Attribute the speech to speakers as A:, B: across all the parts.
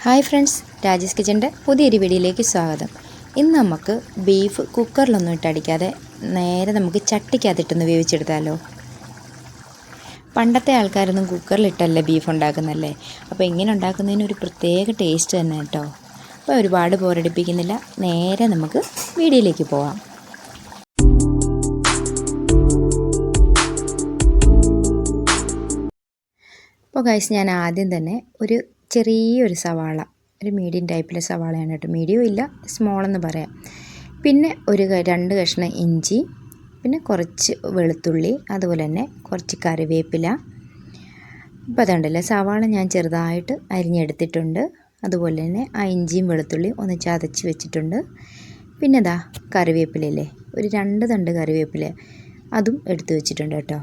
A: Hi friends, Rajesh കിച്ചൻ്റെ പുതിയൊരു വീഡിയോയിലേക്ക് സ്വാഗതം. ഇന്ന് നമുക്ക് ബീഫ് കുക്കറിലൊന്നും ഇട്ടടിക്കാതെ നേരെ നമുക്ക് ചട്ടിക്കകത്തിട്ടൊന്ന് വേവിച്ചെടുത്താലോ. പണ്ടത്തെ ആൾക്കാരൊന്നും കുക്കറിലിട്ടല്ല ബീഫ് ഉണ്ടാക്കുന്നല്ലേ. അപ്പോൾ ഇങ്ങനെ ഉണ്ടാക്കുന്നതിന് ഒരു പ്രത്യേക ടേസ്റ്റ് തന്നെ കേട്ടോ. അപ്പോൾ ഒരുപാട് ബോറടിപ്പിക്കുന്നില്ല, നേരെ നമുക്ക് വീഡിയോയിലേക്ക് പോവാം. അപ്പോൾ ഗൈസ്, ഞാൻ ആദ്യം തന്നെ ചെറിയൊരു സവാള, ഒരു മീഡിയം ടൈപ്പിലെ സവാളയാണ് കേട്ടോ, മീഡിയം ഇല്ല സ്മോളെന്ന് പറയാം. പിന്നെ രണ്ട് കഷ്ണം ഇഞ്ചി, പിന്നെ കുറച്ച് വെളുത്തുള്ളി, അതുപോലെ തന്നെ കുറച്ച് കറിവേപ്പില. അപ്പോൾ അതുണ്ടല്ലോ, സവാള ഞാൻ ചെറുതായിട്ട് അരിഞ്ഞെടുത്തിട്ടുണ്ട്. അതുപോലെ തന്നെ ആ ഇഞ്ചിയും വെളുത്തുള്ളിയും ഒന്ന് ചതച്ച് വെച്ചിട്ടുണ്ട്. പിന്നെ കറിവേപ്പിലല്ലേ, ഒരു 2 തണ്ട് കറിവേപ്പില അതും എടുത്ത് വെച്ചിട്ടുണ്ട് കേട്ടോ.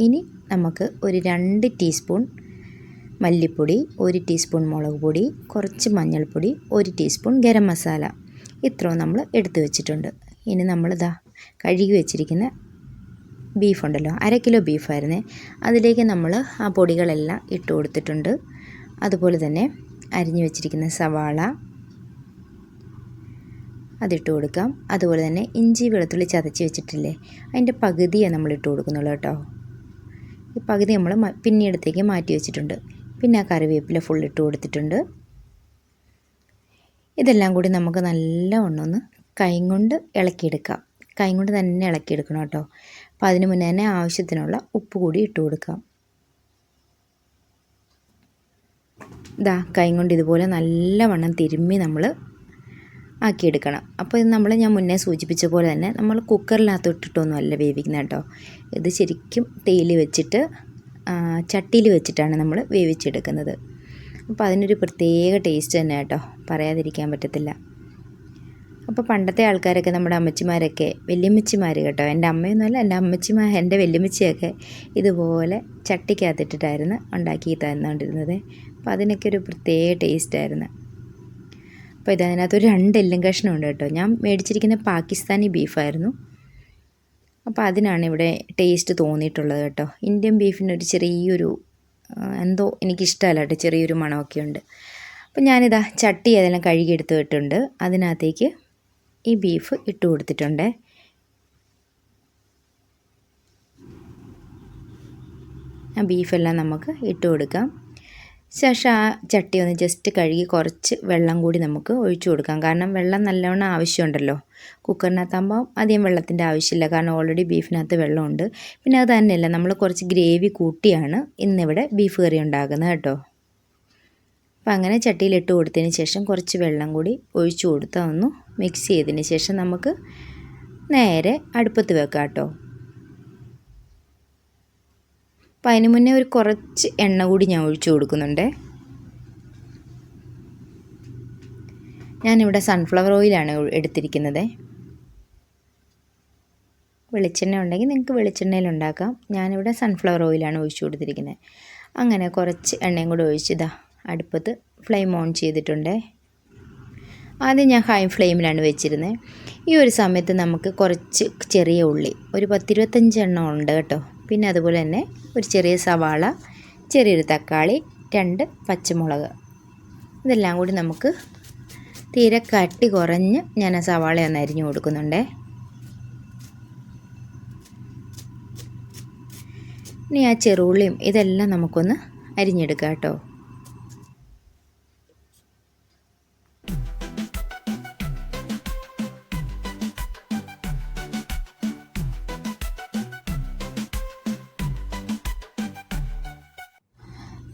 A: ഇനി നമുക്ക് ഒരു 2 ടീസ്പൂൺ മല്ലിപ്പൊടി, 1 ടീസ്പൂൺ മുളക് പൊടി, കുറച്ച് മഞ്ഞൾപ്പൊടി, 1 ടീസ്പൂൺ ഗരം മസാല, ഇത്രയും നമ്മൾ എടുത്തു വെച്ചിട്ടുണ്ട്. ഇനി നമ്മൾ കഴുകി വെച്ചിരിക്കുന്ന ബീഫുണ്ടല്ലോ, 1/2 കിലോ ബീഫായിരുന്നേ, അതിലേക്ക് നമ്മൾ ആ പൊടികളെല്ലാം ഇട്ട് കൊടുത്തിട്ടുണ്ട്. അതുപോലെ തന്നെ അരിഞ്ഞു വെച്ചിരിക്കുന്ന സവാള അതിട്ട് കൊടുക്കാം. അതുപോലെ തന്നെ ഇഞ്ചി വെളുത്തുള്ളി ചതച്ച് വെച്ചിട്ടില്ലേ, അതിൻ്റെ പകുതിയാണ് നമ്മൾ ഇട്ട് കൊടുക്കുന്നുള്ളൂ കേട്ടോ. ഈ പകുതി നമ്മൾ പിന്നീടത്തേക്ക് മാറ്റി വെച്ചിട്ടുണ്ട്. പിന്നെ ആ കറിവേപ്പില ഫുൾ ഇട്ട് കൊടുത്തിട്ടുണ്ട്. ഇതെല്ലാം കൂടി നമുക്ക് നല്ലവണ്ണം ഒന്ന് കൈ കൊണ്ട് ഇളക്കിയെടുക്കാം. കൈ കൊണ്ട് തന്നെ ഇളക്കിയെടുക്കണം കേട്ടോ. അപ്പോൾ അതിന് മുന്നേ തന്നെ ആവശ്യത്തിനുള്ള ഉപ്പ് കൂടി ഇട്ട് കൊടുക്കാം. കൈ കൊണ്ട് ഇതുപോലെ നല്ലവണ്ണം തിരുമ്മി നമ്മൾ ആക്കിയെടുക്കണം. അപ്പോൾ ഇത് ഞാൻ മുന്നേ സൂചിപ്പിച്ച പോലെ തന്നെ നമ്മൾ കുക്കറിനകത്ത് ഇട്ടിട്ടൊന്നും അല്ല വേവിക്കുന്നത് കേട്ടോ. ഇത് ശരിക്കും തീയിൽ വെച്ചിട്ട് ചട്ടിയിൽ വെച്ചിട്ടാണ് നമ്മൾ വേവിച്ചെടുക്കുന്നത്. അപ്പോൾ അതിനൊരു പ്രത്യേക ടേസ്റ്റ് തന്നെ കേട്ടോ, പറയാതിരിക്കാൻ പറ്റത്തില്ല. അപ്പോൾ പണ്ടത്തെ ആൾക്കാരൊക്കെ, നമ്മുടെ അമ്മച്ചിമാരൊക്കെ, വല്യമ്മച്ചിമാർ കേട്ടോ, എൻ്റെ അമ്മയൊന്നുമല്ല, എൻ്റെ വല്യമ്മച്ചിയൊക്കെ ഇതുപോലെ ചട്ടിക്കകത്തിട്ടിട്ടായിരുന്നു ഉണ്ടാക്കി തന്നുകൊണ്ടിരുന്നത്. അപ്പോൾ അതിനൊക്കെ ഒരു പ്രത്യേക ടേസ്റ്റായിരുന്നു. അപ്പോൾ ഇതിനകത്തൊരു 2 എല്ലും കഷ്ണമുണ്ട് കേട്ടോ. ഞാൻ മേടിച്ചിരിക്കുന്ന പാകിസ്ഥാനി ബീഫായിരുന്നു. അപ്പോൾ അതിനാണ് ഇവിടെ ടേസ്റ്റ് തോന്നിയിട്ടുള്ളത് കേട്ടോ. ഇന്ത്യൻ ബീഫിനൊരു ചെറിയൊരു എന്തോ എനിക്കിഷ്ടമല്ല കേട്ടോ, ചെറിയൊരു മണമൊക്കെ ഉണ്ട്. അപ്പോൾ ഞാനിതാ ചട്ടി അതെല്ലാം കഴുകിയെടുത്ത് വിട്ടുണ്ട്. അതിനകത്തേക്ക് ഈ ബീഫ് ഇട്ട് കൊടുത്തിട്ടുണ്ട്. ആ ബീഫെല്ലാം നമുക്ക് ഇട്ട് കൊടുക്കാം. ശേഷം ആ ചട്ടി ഒന്ന് ജസ്റ്റ് കഴുകി കുറച്ച് വെള്ളം കൂടി നമുക്ക് ഒഴിച്ചു കൊടുക്കാം. കാരണം വെള്ളം നല്ലവണ്ണം ആവശ്യമുണ്ടല്ലോ. കുക്കറിനകത്താകുമ്പോൾ അധികം വെള്ളത്തിൻ്റെ ആവശ്യമില്ല, കാരണം ഓൾറെഡി ബീഫിനകത്ത് വെള്ളമുണ്ട്. പിന്നെ അത് തന്നെയല്ല, നമ്മൾ കുറച്ച് ഗ്രേവി കൂട്ടിയാണ് ഇന്നിവിടെ ബീഫ് കറി ഉണ്ടാക്കുന്നത് കേട്ടോ. അപ്പം അങ്ങനെ ചട്ടിയിലിട്ട് കൊടുത്തതിന് ശേഷം കുറച്ച് വെള്ളം കൂടി ഒഴിച്ചു കൊടുത്താൽ ഒന്ന് മിക്സ് ചെയ്തതിന് ശേഷം നമുക്ക് നേരെ അടുപ്പത്ത് വെക്കാം കേട്ടോ. അപ്പോൾ അതിന് മുന്നേ കുറച്ച് എണ്ണ കൂടി ഞാൻ ഒഴിച്ചു കൊടുക്കുന്നുണ്ട്. ഞാനിവിടെ സൺഫ്ലവർ ഓയിലാണ് എടുത്തിരിക്കുന്നത്. വെളിച്ചെണ്ണ ഉണ്ടെങ്കിൽ നിങ്ങൾക്ക് വെളിച്ചെണ്ണയിൽ ഉണ്ടാക്കാം. ഞാനിവിടെ സൺഫ്ലവർ ഓയിലാണ് ഒഴിച്ചു കൊടുത്തിരിക്കുന്നത്. അങ്ങനെ കുറച്ച് എണ്ണയും കൂടി ഒഴിച്ച് അടുപ്പത്ത് ഫ്ലെയിം ഓൺ ചെയ്തിട്ടുണ്ട്. ആദ്യം ഞാൻ ഹൈ ഫ്ലെയിമിലാണ് വെച്ചിരുന്നത്. ഈ ഒരു സമയത്ത് നമുക്ക് കുറച്ച് ചെറിയ ഉള്ളി, ഒരു 10-25 എണ്ണം ഉണ്ട് കേട്ടോ. പിന്നെ അതുപോലെ തന്നെ ഒരു ചെറിയ സവാള, ചെറിയൊരു തക്കാളി, 2 പച്ചമുളക്, ഇതെല്ലാം കൂടി നമുക്ക് തീരെ കട്ടി കുറഞ്ഞ് ഞാൻ ആ സവാള ഒന്ന് അരിഞ്ഞു കൊടുക്കുന്നുണ്ട്. ഇനി ആ ചെറുള്ളിയും ഇതെല്ലാം നമുക്കൊന്ന് അരിഞ്ഞെടുക്കാം കേട്ടോ.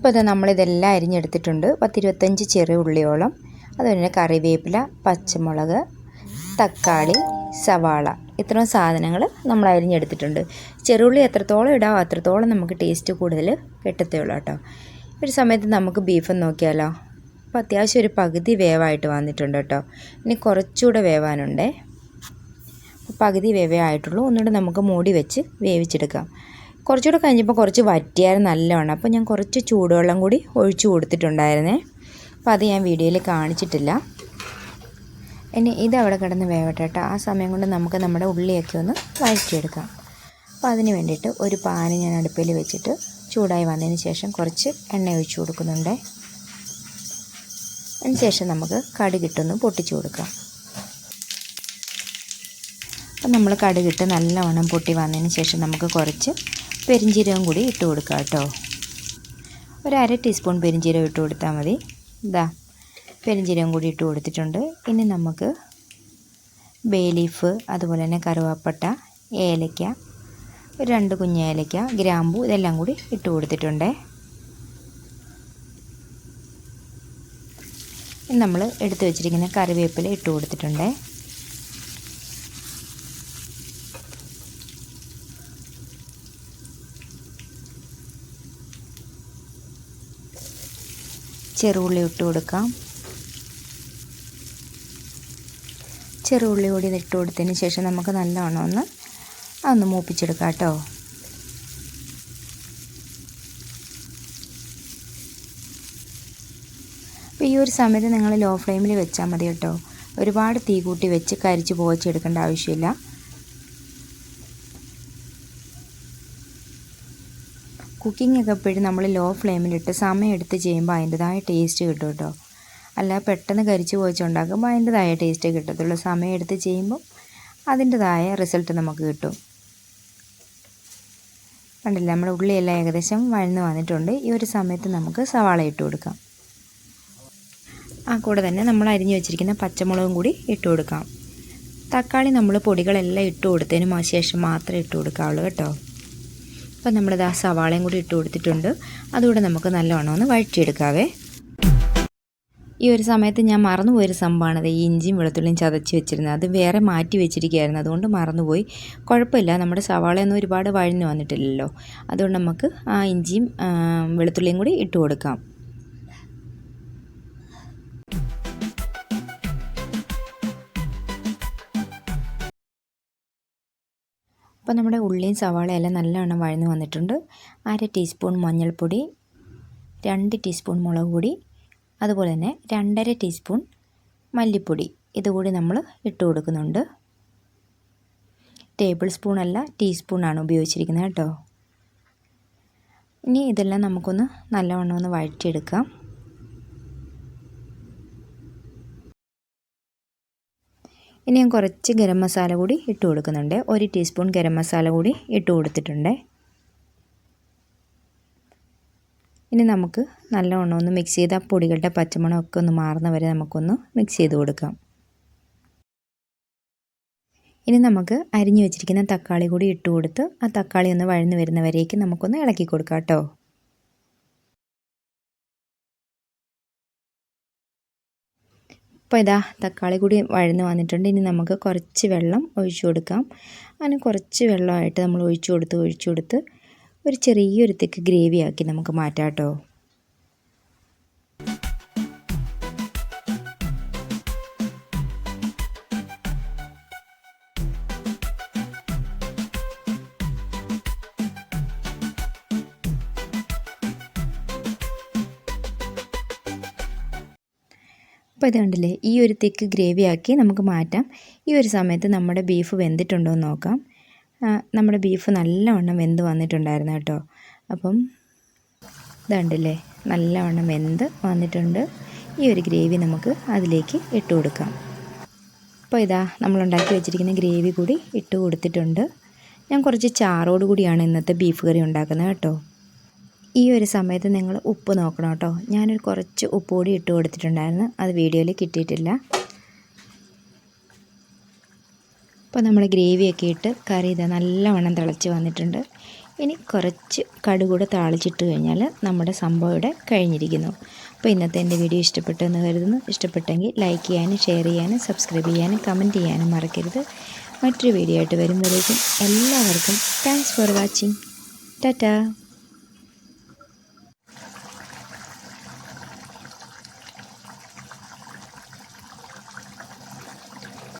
A: ഇപ്പോൾ നമ്മളിതെല്ലാം അരിഞ്ഞെടുത്തിട്ടുണ്ട്. 10-25 ചെറിയ ഉള്ളിയോളം, അതുപോലെ തന്നെ കറിവേപ്പില, പച്ചമുളക്, തക്കാളി, സവാള, ഇത്രയും സാധനങ്ങൾ നമ്മൾ അരിഞ്ഞെടുത്തിട്ടുണ്ട്. ചെറുള്ളി എത്രത്തോളം ഇടാമോ അത്രത്തോളം നമുക്ക് ടേസ്റ്റ് കൂടുതൽ കിട്ടത്തുള്ളൂ കേട്ടോ. ഒരു സമയത്ത് നമുക്ക് ബീഫ് നോക്കിയാലോ. അപ്പോൾ അത്യാവശ്യം ഒരു പകുതി വേവായിട്ട് വന്നിട്ടുണ്ട് കേട്ടോ. ഇനി കുറച്ചുകൂടെ വേവാനുണ്ടേ. പകുതി വേവേ ആയിട്ടുള്ളൂ. ഒന്നുകൂടെ നമുക്ക് മൂടി വെച്ച് വേവിച്ചെടുക്കാം. കുറച്ചുകൂടെ കഴിഞ്ഞപ്പോൾ കുറച്ച് വറ്റിയായിരുന്നു നല്ലവണ്ണം. അപ്പോൾ ഞാൻ കുറച്ച് ചൂടുവെള്ളം കൂടി ഒഴിച്ചു കൊടുത്തിട്ടുണ്ടായിരുന്നേ. അപ്പോൾ അത് ഞാൻ വീഡിയോയിൽ കാണിച്ചിട്ടില്ല. ഇനി ഇതവിടെ കിടന്ന് വേവട്ടെ കേട്ടോ. ആ സമയം കൊണ്ട് നമുക്ക് നമ്മുടെ ഉള്ളിയൊക്കെ ഒന്ന് വഴറ്റിയെടുക്കാം. അപ്പോൾ അതിന് വേണ്ടിയിട്ട് ഒരു പാന് ഞാൻ അടുപ്പിൽ വെച്ചിട്ട് ചൂടായി വന്നതിന് ശേഷം കുറച്ച് എണ്ണ ഒഴിച്ചു കൊടുക്കുന്നുണ്ട്. അതിനുശേഷം നമുക്ക് കടുകിട്ടൊന്ന് പൊട്ടിച്ചു കൊടുക്കാം. അപ്പം നമ്മൾ കടുകിട്ട് നല്ലവണ്ണം പൊട്ടി വന്നതിന് ശേഷം നമുക്ക് കുറച്ച് പെരിഞ്ജീരകം കൂടി ഇട്ട് കൊടുക്കാം കേട്ടോ. ഒരു 1/2 ടീസ്പൂൺ പെരിഞ്ജീരകം ഇട്ട് കൊടുത്താൽ മതി. ഇതാ പെരിഞ്ജീരകം കൂടി ഇട്ട് കൊടുത്തിട്ടുണ്ട്. ഇനി നമുക്ക് ബേ ലീഫ്, അതുപോലെ തന്നെ കറുവാപ്പട്ട, ഏലയ്ക്ക, ഒരു 2 കുഞ്ഞ് ഏലയ്ക്ക, ഗ്രാമ്പൂ ഇതെല്ലാം കൂടി ഇട്ട് കൊടുത്തിട്ടുണ്ട്. ഇനി നമ്മൾ എടുത്തു വെച്ചിരിക്കുന്ന കറിവേപ്പില ഇട്ട് കൊടുത്തിട്ടുണ്ട്. ചെറുള്ളി ഇട്ട് കൊടുക്കാം. ചെറുള്ളി കൂടി ഇട്ട് കൊടുത്തതിന് ശേഷം നമുക്ക് നല്ലവണ്ണം അതൊന്ന് മൂപ്പിച്ചെടുക്കാം കേട്ടോ. അപ്പോൾ ഈ ഒരു സമയത്ത് നിങ്ങൾ ലോ ഫ്ലെയിമിൽ വെച്ചാൽ മതി കേട്ടോ. ഒരുപാട് തീ കൂട്ടി വെച്ച് കരിച്ച് പോച്ചെടുക്കേണ്ട ആവശ്യമില്ല. കുക്കിംഗ് ഒക്കെ എപ്പോഴും നമ്മൾ ലോ ഫ്ലെയിമിലിട്ട് സമയമെടുത്ത് ചെയ്യുമ്പോൾ അതിൻ്റെതായ ടേസ്റ്റ് കിട്ടും കേട്ടോ. അല്ല പെട്ടെന്ന് കരിച്ച് പോച്ചുണ്ടാക്കുമ്പോൾ അതിൻ്റെതായ ടേസ്റ്റ് കിട്ടത്തുള്ളൂ. സമയമെടുത്ത് ചെയ്യുമ്പോൾ അതിൻ്റെതായ റിസൾട്ട് നമുക്ക് കിട്ടും. കണ്ടില്ല, നമ്മുടെ ഉള്ളിയെല്ലാം ഏകദേശം വഴന്ന് വന്നിട്ടുണ്ട്. ഈ ഒരു സമയത്ത് നമുക്ക് സവാള ഇട്ട് കൊടുക്കാം. ആ കൂടെ തന്നെ നമ്മൾ അരിഞ്ഞു വെച്ചിരിക്കുന്ന പച്ചമുളകും കൂടി ഇട്ട് കൊടുക്കാം. തക്കാളി നമ്മൾ പൊടികളെല്ലാം ഇട്ട് കൊടുത്തതിന് ശേഷം മാത്രമേ ഇട്ട് കൊടുക്കാവുള്ളൂ കേട്ടോ. അപ്പം നമ്മളിത് ആ സവാളയും കൂടി ഇട്ട് കൊടുത്തിട്ടുണ്ട്. അതുകൂടെ നമുക്ക് നല്ലവണ്ണം ഒന്ന് വഴറ്റിയെടുക്കാവേ. ഈ ഒരു സമയത്ത് ഞാൻ മറന്നുപോയൊരു സംഭവമാണത്, ഈ ഇഞ്ചിയും വെളുത്തുള്ളിയും ചതച്ച് വെച്ചിരുന്നത്. അത് വേറെ മാറ്റി വെച്ചിരിക്കുകയായിരുന്നു, അതുകൊണ്ട് മറന്നുപോയി. കുഴപ്പമില്ല, നമ്മുടെ സവാളയൊന്നും ഒരുപാട് വഴഞ്ഞു വന്നിട്ടില്ലല്ലോ. അതുകൊണ്ട് നമുക്ക് ആ ഇഞ്ചിയും വെളുത്തുള്ളിയും കൂടി ഇട്ട് കൊടുക്കാം. അപ്പോൾ നമ്മുടെ ഉള്ളിയും സവാളയെല്ലാം നല്ലവണ്ണം വഴന്ന് വന്നിട്ടുണ്ട്. 1/2 ടീസ്പൂൺ മഞ്ഞൾപ്പൊടി, 2 ടീസ്പൂൺ മുളക് പൊടി, അതുപോലെ തന്നെ 2.5 ടീസ്പൂൺ മല്ലിപ്പൊടി ഇതുകൂടി നമ്മൾ ഇട്ട് കൊടുക്കുന്നുണ്ട്. ടേബിൾ സ്പൂണല്ല, ടീസ്പൂണാണ് ഉപയോഗിച്ചിരിക്കുന്നത് കേട്ടോ. ഇനി ഇതെല്ലാം നമുക്കൊന്ന് നല്ലവണ്ണം ഒന്ന് വഴറ്റിയെടുക്കാം. ഇനി ഞാൻ കുറച്ച് ഗരം മസാല കൂടി ഇട്ട് കൊടുക്കുന്നുണ്ട്. 1 ടീസ്പൂൺ ഗരം മസാല കൂടി ഇട്ട് കൊടുത്തിട്ടുണ്ട്. ഇനി നമുക്ക് നല്ലവണ്ണം ഒന്ന് മിക്സ് ചെയ്ത് ആ പൊടികളുടെ പച്ചമണമൊക്കെ ഒന്ന് മാറുന്ന വരെ നമുക്കൊന്ന് മിക്സ് ചെയ്ത് കൊടുക്കാം. ഇനി നമുക്ക് അരിഞ്ഞു വെച്ചിരിക്കുന്ന തക്കാളി കൂടി ഇട്ട് കൊടുത്ത് ആ തക്കാളി ഒന്ന് വഴന്ന് വരുന്നവരേക്ക് നമുക്കൊന്ന് ഇളക്കി കൊടുക്കാം കേട്ടോ. അപ്പോൾ ഇതാ തക്കാളി കൂടി വഴന്ന് വന്നിട്ടുണ്ട്. ഇനി നമുക്ക് കുറച്ച് വെള്ളം ഒഴിച്ചു കൊടുക്കാം. അങ്ങനെ കുറച്ച് വെള്ളമായിട്ട് നമ്മൾ ഒഴിച്ചു കൊടുത്ത് ഒരു ചെറിയൊരു തിക്ക് ഗ്രേവി ആക്കി നമുക്ക് മാറ്റാം കേട്ടോ. അപ്പോൾ ഇത് കണ്ടില്ലേ, ഈ ഒരു തിക്ക് ഗ്രേവി ആക്കി നമുക്ക് മാറ്റാം. ഈ ഒരു സമയത്ത് നമ്മുടെ ബീഫ് വെന്തിട്ടുണ്ടോ എന്ന് നോക്കാം. നമ്മുടെ ബീഫ് നല്ലവണ്ണം വെന്ത് വന്നിട്ടുണ്ടായിരുന്നു കേട്ടോ. അപ്പം ഇത് കണ്ടില്ലേ, നല്ലവണ്ണം വെന്ത് വന്നിട്ടുണ്ട്. ഈ ഒരു ഗ്രേവി നമുക്ക് അതിലേക്ക് ഇട്ട് കൊടുക്കാം. അപ്പോൾ ഇതാ നമ്മളുണ്ടാക്കി വെച്ചിരിക്കുന്ന ഗ്രേവി കൂടി ഇട്ട് കൊടുത്തിട്ടുണ്ട്. ഞാൻ കുറച്ച് ചാറോട് കൂടിയാണ് ഇന്നത്തെ ബീഫ് കറി ഉണ്ടാക്കുന്നത് കേട്ടോ. ഈ ഒരു സമയത്ത് നിങ്ങൾ ഉപ്പ് നോക്കണം കേട്ടോ. ഞാനൊരു കുറച്ച് ഉപ്പ് കൂടി ഇട്ട് കൊടുത്തിട്ടുണ്ടായിരുന്നു, അത് വീഡിയോയിൽ കിട്ടിയിട്ടില്ല. അപ്പോൾ നമ്മൾ ഗ്രേവിയൊക്കെ ഇട്ട് കറി ഇതാ നല്ലവണ്ണം തിളച്ച് വന്നിട്ടുണ്ട്. ഇനി കുറച്ച് കടുകൂടെ താളിച്ചിട്ട് കഴിഞ്ഞാൽ നമ്മുടെ സംഭവം ഇവിടെ കഴിഞ്ഞിരിക്കുന്നു. അപ്പോൾ ഇന്നത്തെ എൻ്റെ വീഡിയോ ഇഷ്ടപ്പെട്ടു എന്ന് കരുതുന്നു. ഇഷ്ടപ്പെട്ടെങ്കിൽ ലൈക്ക് ചെയ്യാനും ഷെയർ ചെയ്യാനും സബ്സ്ക്രൈബ് ചെയ്യാനും കമൻറ്റ് ചെയ്യാനും മറക്കരുത്. മറ്റൊരു വീഡിയോ ആയിട്ട് വരുമ്പോഴേക്കും എല്ലാവർക്കും താങ്ക്സ് ഫോർ വാച്ചിങ്. ടാറ്റാ.